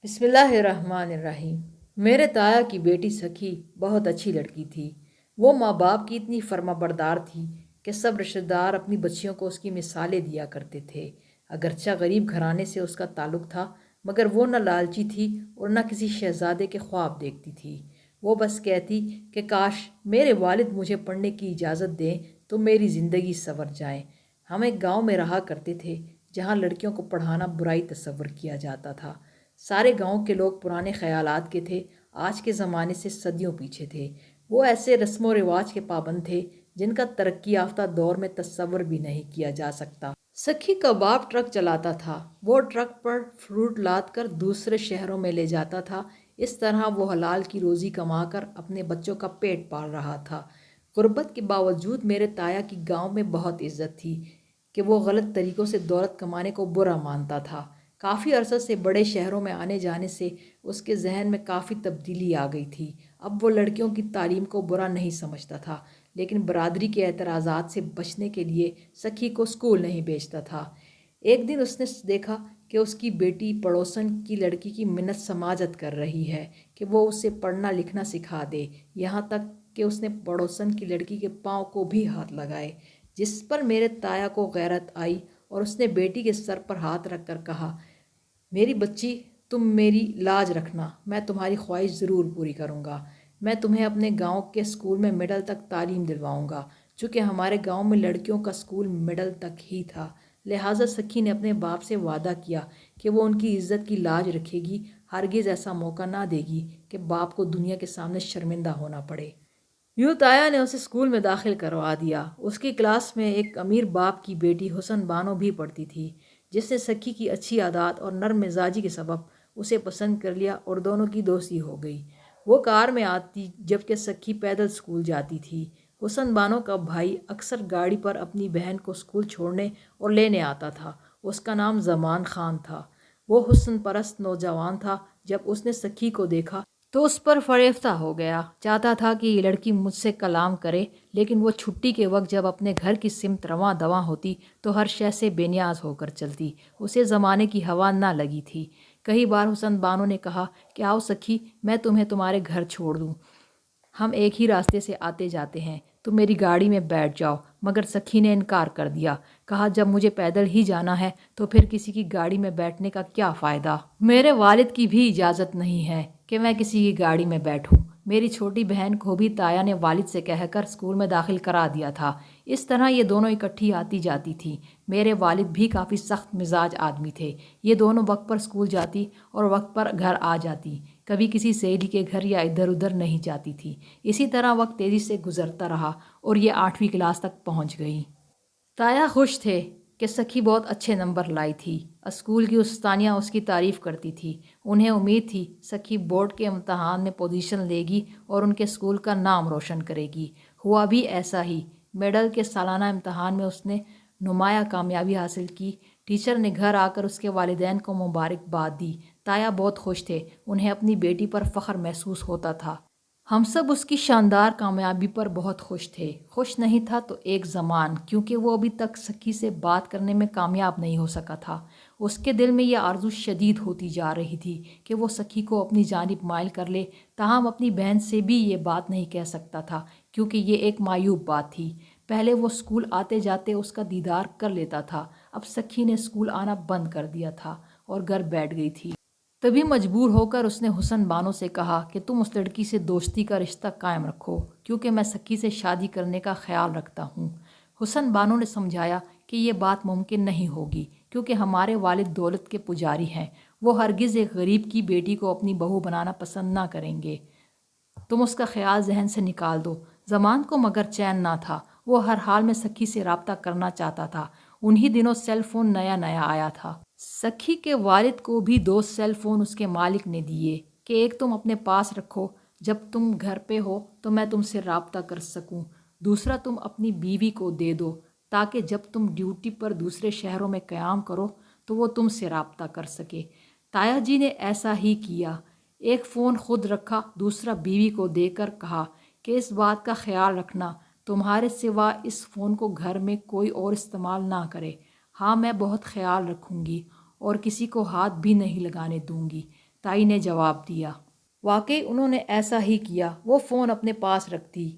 بسم اللہ الرحمن الرحیم۔ میرے تایا کی بیٹی سکھی بہت اچھی لڑکی تھی۔ وہ ماں باپ کی اتنی فرما بردار تھی کہ سب رشتہ دار اپنی بچیوں کو اس کی مثالیں دیا کرتے تھے۔ اگرچہ غریب گھرانے سے اس کا تعلق تھا، مگر وہ نہ لالچی تھی اور نہ کسی شہزادے کے خواب دیکھتی تھی۔ وہ بس کہتی کہ کاش میرے والد مجھے پڑھنے کی اجازت دیں تو میری زندگی سنور جائے۔ ہم ایک گاؤں میں رہا کرتے تھے جہاں لڑکیوں کو پڑھانا برائی تصور کیا جاتا تھا۔ سارے گاؤں کے لوگ پرانے خیالات کے تھے، آج کے زمانے سے صدیوں پیچھے تھے۔ وہ ایسے رسم و رواج کے پابند تھے جن کا ترقی یافتہ دور میں تصور بھی نہیں کیا جا سکتا۔ سکھی کا باپ ٹرک چلاتا تھا۔ وہ ٹرک پر فروٹ لاد کر دوسرے شہروں میں لے جاتا تھا۔ اس طرح وہ حلال کی روزی کما کر اپنے بچوں کا پیٹ پال رہا تھا۔ غربت کے باوجود میرے تایا کی گاؤں میں بہت عزت تھی کہ وہ غلط طریقوں سے دولت کمانے کو برا مانتا تھا۔ کافی عرصہ سے بڑے شہروں میں آنے جانے سے اس کے ذہن میں کافی تبدیلی آ گئی تھی۔ اب وہ لڑکیوں کی تعلیم کو برا نہیں سمجھتا تھا، لیکن برادری کے اعتراضات سے بچنے کے لیے سکھی کو اسکول نہیں بھیجتا تھا۔ ایک دن اس نے دیکھا کہ اس کی بیٹی پڑوسن کی لڑکی کی منت سماجت کر رہی ہے کہ وہ اسے پڑھنا لکھنا سکھا دے، یہاں تک کہ اس نے پڑوسن کی لڑکی کے پاؤں کو بھی ہاتھ لگائے، جس پر میرے تایا کو غیرت آئی اور اس نے بیٹی کے سر پر ہاتھ رکھ کر کہا، میری بچی، تم میری لاج رکھنا، میں تمہاری خواہش ضرور پوری کروں گا۔ میں تمہیں اپنے گاؤں کے اسکول میں مڈل تک تعلیم دلواؤں گا۔ چونکہ ہمارے گاؤں میں لڑکیوں کا اسکول مڈل تک ہی تھا، لہٰذا سکھی نے اپنے باپ سے وعدہ کیا کہ وہ ان کی عزت کی لاج رکھے گی، ہرگز ایسا موقع نہ دے گی کہ باپ کو دنیا کے سامنے شرمندہ ہونا پڑے۔ یوں تایا نے اسے اسکول میں داخل کروا دیا۔ اس کی کلاس میں ایک امیر باپ کی بیٹی حسن بانو بھی پڑھتی تھی، جس نے سکھی کی اچھی عادات اور نرم مزاجی کے سبب اسے پسند کر لیا اور دونوں کی دوستی ہو گئی۔ وہ کار میں آتی جبکہ سکھی پیدل اسکول جاتی تھی۔ حسن بانو کا بھائی اکثر گاڑی پر اپنی بہن کو اسکول چھوڑنے اور لینے آتا تھا۔ اس کا نام زمان خان تھا۔ وہ حسن پرست نوجوان تھا۔ جب اس نے سکھی کو دیکھا تو اس پر فریفتہ ہو گیا، چاہتا تھا کہ یہ لڑکی مجھ سے کلام کرے، لیکن وہ چھٹی کے وقت جب اپنے گھر کی سمت رواں دواں ہوتی تو ہر شے سے بے نیاز ہو کر چلتی۔ اسے زمانے کی ہوا نہ لگی تھی۔ کئی بار حسن بانو نے کہا کہ آؤ سکھی، میں تمہیں تمہارے گھر چھوڑ دوں، ہم ایک ہی راستے سے آتے جاتے ہیں، تم میری گاڑی میں بیٹھ جاؤ۔ مگر سکھی نے انکار کر دیا، کہا جب مجھے پیدل ہی جانا ہے تو پھر کسی کی گاڑی میں بیٹھنے کا کیا فائدہ؟ میرے والد کی بھی اجازت نہیں ہے کہ میں کسی کی گاڑی میں بیٹھوں۔ میری چھوٹی بہن کو بھی تایا نے والد سے کہہ کر اسکول میں داخل کرا دیا تھا۔ اس طرح یہ دونوں اکٹھی آتی جاتی تھی۔ میرے والد بھی کافی سخت مزاج آدمی تھے۔ یہ دونوں وقت پر اسکول جاتی اور وقت پر گھر آ جاتی، کبھی کسی سہیلی کے گھر یا ادھر ادھر نہیں جاتی تھی۔ اسی طرح وقت تیزی سے گزرتا رہا اور یہ 8ویں کلاس تک پہنچ گئی۔ تایا خوش تھے کہ سکھی بہت اچھے نمبر لائی تھی۔ اسکول کی استانیہ اس کی تعریف کرتی تھی۔ انہیں امید تھی سکھی بورڈ کے امتحان میں پوزیشن لے گی اور ان کے اسکول کا نام روشن کرے گی۔ ہوا بھی ایسا ہی۔ میڈل کے سالانہ امتحان میں اس نے نمایاں کامیابی حاصل کی۔ ٹیچر نے گھر آ کر اس کے والدین کو مبارکباد دی۔ تایا بہت خوش تھے، انہیں اپنی بیٹی پر فخر محسوس ہوتا تھا۔ ہم سب اس کی شاندار کامیابی پر بہت خوش تھے۔ خوش نہیں تھا تو ایک زمان، کیونکہ وہ ابھی تک سکھی سے بات کرنے میں کامیاب نہیں ہو سکا تھا۔ اس کے دل میں یہ آرزو شدید ہوتی جا رہی تھی کہ وہ سکھی کو اپنی جانب مائل کر لے، تاہم اپنی بہن سے بھی یہ بات نہیں کہہ سکتا تھا کیونکہ یہ ایک معیوب بات تھی۔ پہلے وہ اسکول آتے جاتے اس کا دیدار کر لیتا تھا، اب سکھی نے اسکول آنا بند کر دیا تھا اور گھر بیٹھ گئی تھی۔ تبھی مجبور ہو کر اس نے حسن بانو سے کہا کہ تم اس لڑکی سے دوستی کا رشتہ قائم رکھو، کیونکہ میں سکھی سے شادی کرنے کا خیال رکھتا ہوں۔ حسن بانو نے سمجھایا کہ یہ بات ممکن نہیں ہوگی، کیونکہ ہمارے والد دولت کے پجاری ہیں، وہ ہرگز ایک غریب کی بیٹی کو اپنی بہو بنانا پسند نہ کریں گے۔ تم اس کا خیال ذہن سے نکال دو۔ زمان کو مگر چین نہ تھا، وہ ہر حال میں سکھی سے رابطہ کرنا چاہتا تھا۔ انہی دنوں سیل فون نیا نیا آیا تھا۔ سکھی کے والد کو بھی 2 سیل فون اس کے مالک نے دیے کہ ایک تم اپنے پاس رکھو، جب تم گھر پہ ہو تو میں تم سے رابطہ کر سکوں، دوسرا تم اپنی بیوی کو دے دو تاکہ جب تم ڈیوٹی پر دوسرے شہروں میں قیام کرو تو وہ تم سے رابطہ کر سکے۔ تایا جی نے ایسا ہی کیا۔ ایک فون خود رکھا، دوسرا بیوی کو دے کر کہا کہ اس بات کا خیال رکھنا تمہارے سوا اس فون کو گھر میں کوئی اور استعمال نہ کرے۔ ہاں، میں بہت خیال رکھوں گی اور کسی کو ہاتھ بھی نہیں لگانے دوں گی۔ تائی نے جواب دیا۔ واقعی انہوں نے ایسا ہی کیا۔ وہ فون اپنے پاس رکھتی،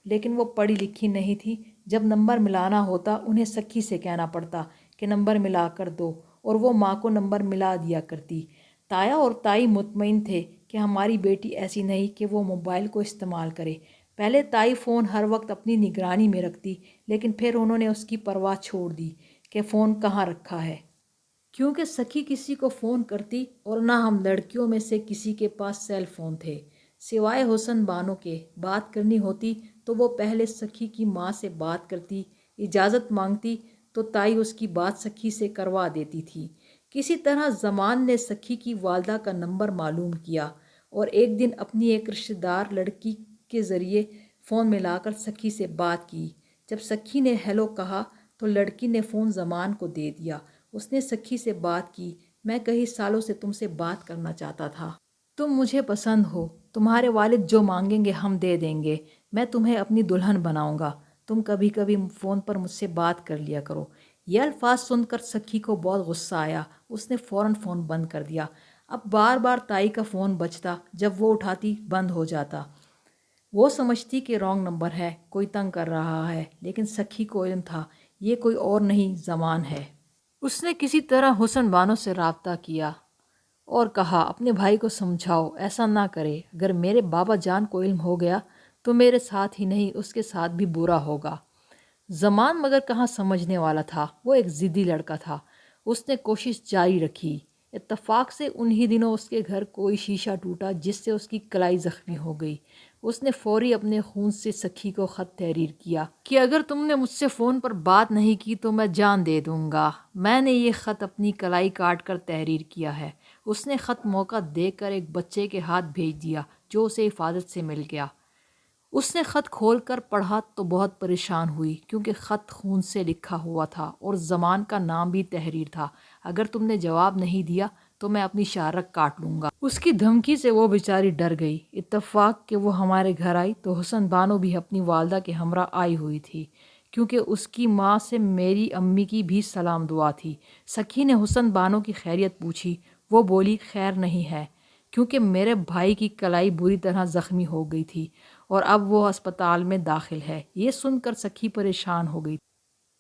لیکن وہ پڑھی لکھی نہیں تھی۔ جب نمبر ملانا ہوتا انہیں سکھی سے کہنا پڑتا کہ نمبر ملا کر دو، اور وہ ماں کو نمبر ملا دیا کرتی۔ تایا اور تائی مطمئن تھے کہ ہماری بیٹی ایسی نہیں کہ وہ موبائل کو استعمال کرے۔ پہلے تائی فون ہر وقت اپنی نگرانی میں رکھتی، لیکن پھر انہوں نے اس کی پرواہ چھوڑ دی کہ فون کہاں رکھا ہے، کیونکہ سکھی کسی کو فون کرتی اور نہ ہم لڑکیوں میں سے کسی کے پاس سیل فون تھے سوائے حسن بانو کے۔ بات کرنی ہوتی تو وہ پہلے سکھی کی ماں سے بات کرتی، اجازت مانگتی تو تائی اس کی بات سکھی سے کروا دیتی تھی۔ کسی طرح زمان نے سکھی کی والدہ کا نمبر معلوم کیا اور ایک دن اپنی ایک رشتہ دار لڑکی کے ذریعے فون ملا کر سکھی سے بات کی۔ جب سکھی نے ہیلو کہا تو لڑکی نے فون زمان کو دے دیا۔ اس نے سکھی سے بات کی، میں کئی سالوں سے تم سے بات کرنا چاہتا تھا، تم مجھے پسند ہو، تمہارے والد جو مانگیں گے ہم دے دیں گے، میں تمہیں اپنی دلہن بناؤں گا، تم کبھی کبھی فون پر مجھ سے بات کر لیا کرو۔ یہ الفاظ سن کر سکھی کو بہت غصہ آیا، اس نے فوراً فون بند کر دیا۔ اب بار بار تائی کا فون بجتا، جب وہ اٹھاتی بند ہو جاتا۔ وہ سمجھتی کہ رانگ نمبر ہے، کوئی تنگ کر رہا ہے، لیکن سکھی کو علم تھا یہ کوئی اور نہیں زمان ہے۔ اس نے کسی طرح حسن بانو سے رابطہ کیا اور کہا اپنے بھائی کو سمجھاؤ ایسا نہ کرے، اگر میرے بابا جان کو علم ہو گیا تو میرے ساتھ ہی نہیں اس کے ساتھ بھی برا ہوگا۔ زمان مگر کہاں سمجھنے والا تھا، وہ ایک ضدی لڑکا تھا۔ اس نے کوشش جاری رکھی۔ اتفاق سے انہی دنوں اس کے گھر کوئی شیشہ ٹوٹا جس سے اس کی کلائی زخمی ہو گئی۔ اس نے فوری اپنے خون سے سکھی کو خط تحریر کیا کہ اگر تم نے مجھ سے فون پر بات نہیں کی تو میں جان دے دوں گا۔ میں نے یہ خط اپنی کلائی کاٹ کر تحریر کیا ہے۔ اس نے خط موقع دیکھ کر ایک بچے کے ہاتھ بھیج دیا جو اسے حفاظت سے مل گیا۔ اس نے خط کھول کر پڑھا تو بہت پریشان ہوئی، کیونکہ خط خون سے لکھا ہوا تھا اور زمان کا نام بھی تحریر تھا۔ اگر تم نے جواب نہیں دیا تو میں اپنی شارک کاٹ لوں گا۔ اس کی دھمکی سے وہ بیچاری ڈر گئی۔ اتفاق کہ وہ ہمارے گھر آئی تو حسن بانو بھی اپنی والدہ کے ہمراہ آئی ہوئی تھی، کیونکہ اس کی ماں سے میری امی کی بھی سلام دعا تھی۔ سکھی نے حسن بانو کی خیریت پوچھی۔ وہ بولی خیر نہیں ہے، کیونکہ میرے بھائی کی کلائی بری طرح زخمی ہو گئی تھی اور اب وہ ہسپتال میں داخل ہے۔ یہ سن کر سکھی پریشان ہو گئی۔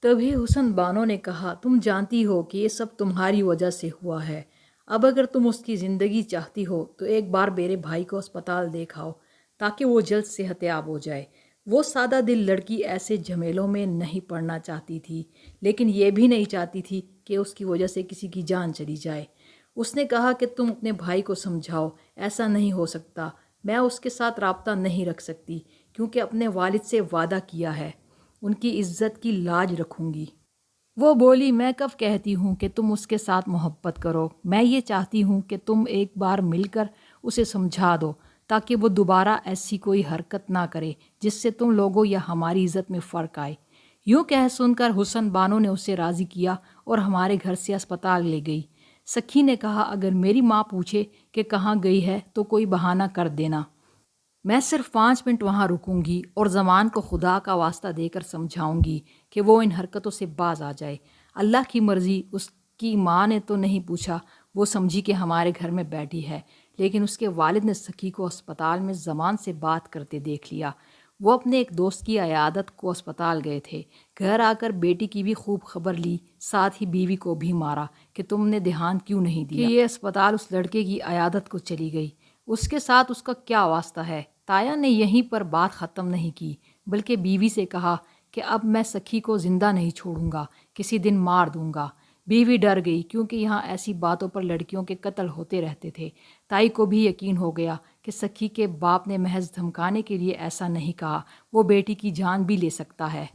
تبھی حسن بانو نے کہا تم جانتی ہو کہ یہ سب تمہاری وجہ سے ہوا ہے۔ اب اگر تم اس کی زندگی چاہتی ہو تو ایک بار میرے بھائی کو اسپتال دکھاؤ تاکہ وہ جلد صحت یاب ہو جائے۔ وہ سادہ دل لڑکی ایسے جھمیلوں میں نہیں پڑنا چاہتی تھی، لیکن یہ بھی نہیں چاہتی تھی کہ اس کی وجہ سے کسی کی جان چلی جائے۔ اس نے کہا کہ تم اپنے بھائی کو سمجھاؤ، ایسا نہیں ہو سکتا، میں اس کے ساتھ رابطہ نہیں رکھ سکتی، کیونکہ اپنے والد سے وعدہ کیا ہے ان کی عزت کی لاج رکھوں گی۔ وہ بولی میں کب کہتی ہوں کہ تم اس کے ساتھ محبت کرو، میں یہ چاہتی ہوں کہ تم ایک بار مل کر اسے سمجھا دو تاکہ وہ دوبارہ ایسی کوئی حرکت نہ کرے جس سے تم لوگوں یا ہماری عزت میں فرق آئے۔ یوں کہہ سن کر حسن بانو نے اسے راضی کیا اور ہمارے گھر سے اسپتال لے گئی۔ سکھی نے کہا اگر میری ماں پوچھے کہ کہاں گئی ہے تو کوئی بہانہ کر دینا، میں صرف 5 منٹ وہاں رکوں گی اور زمان کو خدا کا واسطہ دے کر سمجھاؤں گی کہ وہ ان حرکتوں سے باز آ جائے۔ اللہ کی مرضی، اس کی ماں نے تو نہیں پوچھا، وہ سمجھی کہ ہمارے گھر میں بیٹھی ہے، لیکن اس کے والد نے سکھی کو اسپتال میں زمان سے بات کرتے دیکھ لیا۔ وہ اپنے ایک دوست کی عیادت کو اسپتال گئے تھے۔ گھر آ کر بیٹی کی بھی خوب خبر لی، ساتھ ہی بیوی کو بھی مارا کہ تم نے دھیان کیوں نہیں دیا کہ یہ اسپتال اس لڑکے کی عیادت کو چلی گئی، اس کے ساتھ اس کا کیا واسطہ ہے۔ تایا نے یہیں پر بات ختم نہیں کی، بلکہ بیوی سے کہا کہ اب میں سکھی کو زندہ نہیں چھوڑوں گا، کسی دن مار دوں گا۔ بیوی ڈر گئی، کیونکہ یہاں ایسی باتوں پر لڑکیوں کے قتل ہوتے رہتے تھے۔ تائی کو بھی یقین ہو گیا کہ سکھی کے باپ نے محض دھمکانے کے لیے ایسا نہیں کہا، وہ بیٹی کی جان بھی لے سکتا ہے۔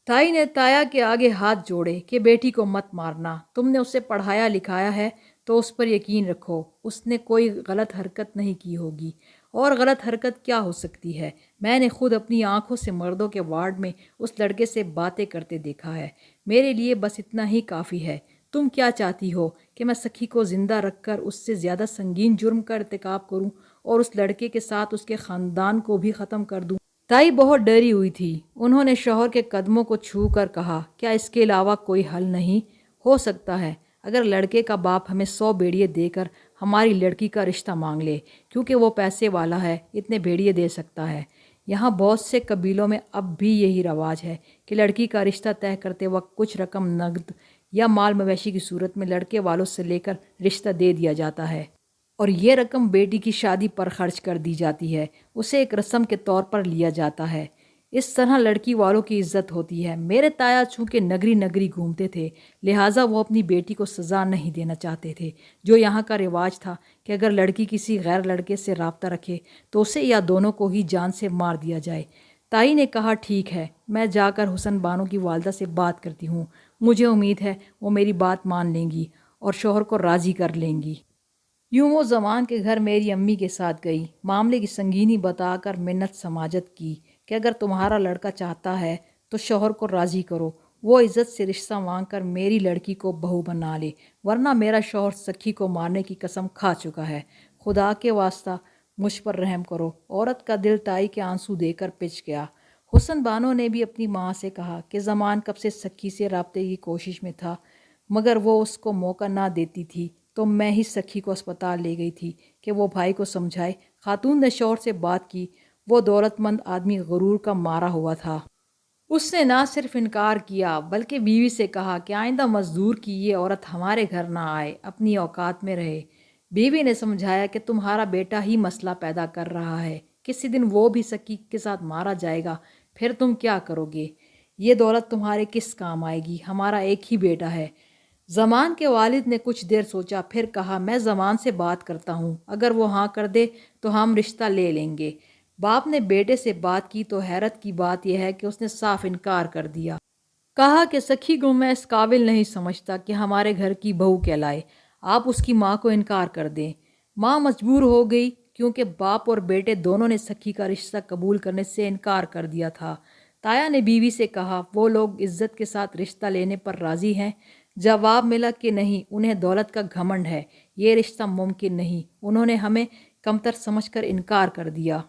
تائی نے تایا کے آگے ہاتھ جوڑے کہ بیٹی کو مت مارنا، تم نے اسے پڑھایا لکھایا ہے تو اس پر یقین رکھو، اس نے کوئی غلط حرکت نہیں کی ہوگی۔ اور غلط حرکت کیا ہو سکتی ہے؟ میں نے خود اپنی آنکھوں سے مردوں کے وارڈ میں اس لڑکے سے باتیں کرتے دیکھا ہے، میرے لیے بس اتنا ہی کافی ہے۔ تم کیا چاہتی ہو کہ میں سکھی کو زندہ رکھ کر اس سے زیادہ سنگین جرم کا ارتکاب کروں اور اس لڑکے کے ساتھ اس کے خاندان کو بھی ختم کر دوں؟ تائی بہت ڈری ہوئی تھی۔ انہوں نے شوہر کے قدموں کو چھو کر کہا کیا اس کے علاوہ کوئی حل نہیں ہو سکتا ہے؟ اگر لڑکے کا باپ ہمیں 100 بیڑیے دے کر ہماری لڑکی کا رشتہ مانگ لے، کیونکہ وہ پیسے والا ہے، اتنے بھیڑیے دے سکتا ہے۔ یہاں بہت سے قبیلوں میں اب بھی یہی رواج ہے کہ لڑکی کا رشتہ طے کرتے وقت کچھ رقم نقد یا مال مویشی کی صورت میں لڑکے والوں سے لے کر رشتہ دے دیا جاتا ہے، اور یہ رقم بیٹی کی شادی پر خرچ کر دی جاتی ہے، اسے ایک رسم کے طور پر لیا جاتا ہے۔ اس طرح لڑکی والوں کی عزت ہوتی ہے۔ میرے تایا چونکہ نگری نگری گھومتے تھے، لہٰذا وہ اپنی بیٹی کو سزا نہیں دینا چاہتے تھے، جو یہاں کا رواج تھا کہ اگر لڑکی کسی غیر لڑکے سے رابطہ رکھے تو اسے یا دونوں کو ہی جان سے مار دیا جائے۔ تائی نے کہا، ٹھیک ہے، میں جا کر حسن بانو کی والدہ سے بات کرتی ہوں، مجھے امید ہے وہ میری بات مان لیں گی اور شوہر کو راضی کر لیں گی۔ یوں وہ زمان کے گھر میری امی کے ساتھ گئی، معاملے کی سنگینی بتا کر منت سماجت کی کہ اگر تمہارا لڑکا چاہتا ہے تو شوہر کو راضی کرو، وہ عزت سے رشتہ مانگ کر میری لڑکی کو بہو بنا لے، ورنہ میرا شوہر سکھی کو مارنے کی قسم کھا چکا ہے، خدا کے واسطہ مجھ پر رحم کرو۔ عورت کا دل تائی کے آنسو دے کر پچ گیا۔ حسن بانو نے بھی اپنی ماں سے کہا کہ زمان کب سے سکھی سے رابطے کی کوشش میں تھا، مگر وہ اس کو موقع نہ دیتی تھی، تو میں ہی سکھی کو اسپتال لے گئی تھی کہ وہ بھائی کو سمجھائے۔ خاتون نے شوہر سے بات کی، وہ دولت مند آدمی غرور کا مارا ہوا تھا۔ اس نے نہ صرف انکار کیا بلکہ بیوی سے کہا کہ آئندہ مزدور کی یہ عورت ہمارے گھر نہ آئے، اپنی اوقات میں رہے۔ بیوی نے سمجھایا کہ تمہارا بیٹا ہی مسئلہ پیدا کر رہا ہے، کسی دن وہ بھی سکی کے ساتھ مارا جائے گا، پھر تم کیا کرو گے؟ یہ دولت تمہارے کس کام آئے گی؟ ہمارا ایک ہی بیٹا ہے۔ زمان کے والد نے کچھ دیر سوچا، پھر کہا، میں زمان سے بات کرتا ہوں، اگر وہ ہاں کر دے تو ہم رشتہ لے لیں گے۔ باپ نے بیٹے سے بات کی تو حیرت کی بات یہ ہے کہ اس نے صاف انکار کر دیا۔ کہا کہ سکھی کو میں اس قابل نہیں سمجھتا کہ ہمارے گھر کی بہو کہلائے، آپ اس کی ماں کو انکار کر دیں۔ ماں مجبور ہو گئی کیونکہ باپ اور بیٹے دونوں نے سکھی کا رشتہ قبول کرنے سے انکار کر دیا تھا۔ تایا نے بیوی سے کہا، وہ لوگ عزت کے ساتھ رشتہ لینے پر راضی ہیں؟ جواب ملا کہ نہیں، انہیں دولت کا گھمنڈ ہے، یہ رشتہ ممکن نہیں، انہوں نے ہمیں کمتر سمجھ کر انکار کر دیا۔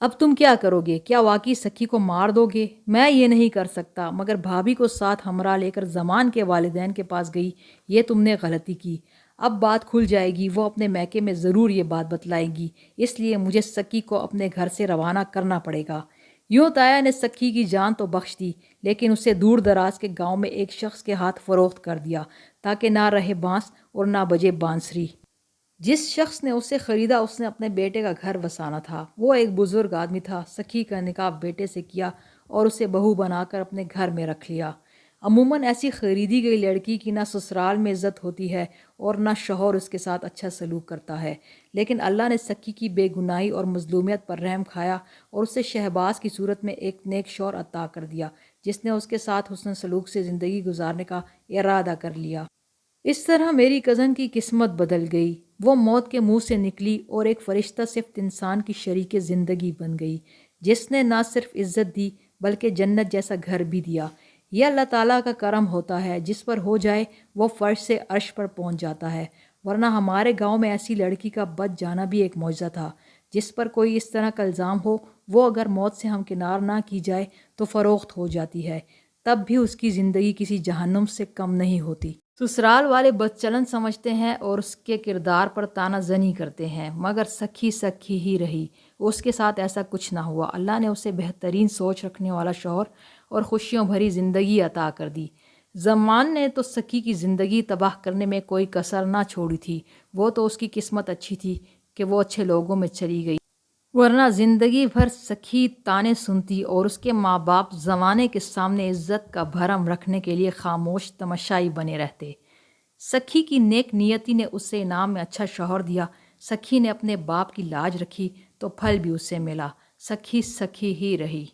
اب تم کیا کرو گے؟ کیا واقعی سکھی کو مار دو گے؟ میں یہ نہیں کر سکتا، مگر بھابھی کو ساتھ ہمراہ لے کر زمان کے والدین کے پاس گئی، یہ تم نے غلطی کی۔ اب بات کھل جائے گی، وہ اپنے میکے میں ضرور یہ بات بتلائیں گی، اس لیے مجھے سکی کو اپنے گھر سے روانہ کرنا پڑے گا۔ یوں تایا نے سکھی کی جان تو بخش دی، لیکن اسے دور دراز کے گاؤں میں ایک شخص کے ہاتھ فروخت کر دیا تاکہ نہ رہے بانس اور نہ بجے بانسری۔ جس شخص نے اسے خریدا اس نے اپنے بیٹے کا گھر بسانا تھا۔ وہ ایک بزرگ آدمی تھا۔ سکھی کا نکاح بیٹے سے کیا اور اسے بہو بنا کر اپنے گھر میں رکھ لیا۔ عموماً ایسی خریدی گئی لڑکی کی نہ سسرال میں عزت ہوتی ہے اور نہ شوہر اس کے ساتھ اچھا سلوک کرتا ہے، لیکن اللہ نے سکی کی بے گناہی اور مظلومیت پر رحم کھایا اور اسے شہباز کی صورت میں ایک نیک شوہر عطا کر دیا جس نے اس کے ساتھ حسن سلوک سے زندگی گزارنے کا ارادہ کر لیا۔ اس طرح میری کزن کی قسمت بدل گئی، وہ موت کے منہ سے نکلی اور ایک فرشتہ صفت انسان کی شریک زندگی بن گئی، جس نے نہ صرف عزت دی بلکہ جنت جیسا گھر بھی دیا۔ یہ اللہ تعالیٰ کا کرم ہوتا ہے، جس پر ہو جائے وہ فرش سے عرش پر پہنچ جاتا ہے، ورنہ ہمارے گاؤں میں ایسی لڑکی کا بچ جانا بھی ایک معجزہ تھا۔ جس پر کوئی اس طرح کا الزام ہو، وہ اگر موت سے ہمکنار نہ کی جائے تو فروخت ہو جاتی ہے، تب بھی اس کی زندگی کسی جہنم سے کم نہیں ہوتی۔ سسرال والے بد چلن سمجھتے ہیں اور اس کے کردار پر طعنہ زنی کرتے ہیں، مگر سکھی سکھی ہی رہی، اس کے ساتھ ایسا کچھ نہ ہوا۔ اللہ نے اسے بہترین سوچ رکھنے والا شوہر اور خوشیوں بھری زندگی عطا کر دی۔ زمان نے تو سکھی کی زندگی تباہ کرنے میں کوئی کسر نہ چھوڑی تھی، وہ تو اس کی قسمت اچھی تھی کہ وہ اچھے لوگوں میں چلی گئی، ورنہ زندگی بھر سکھی طعنے سنتی اور اس کے ماں باپ زمانے کے سامنے عزت کا بھرم رکھنے کے لیے خاموش تماشائی بنے رہتے۔ سکھی کی نیک نیتی نے اسے انعام میں اچھا شوہر دیا۔ سکھی نے اپنے باپ کی لاج رکھی تو پھل بھی اسے ملا۔ سکھی سکھی ہی رہی۔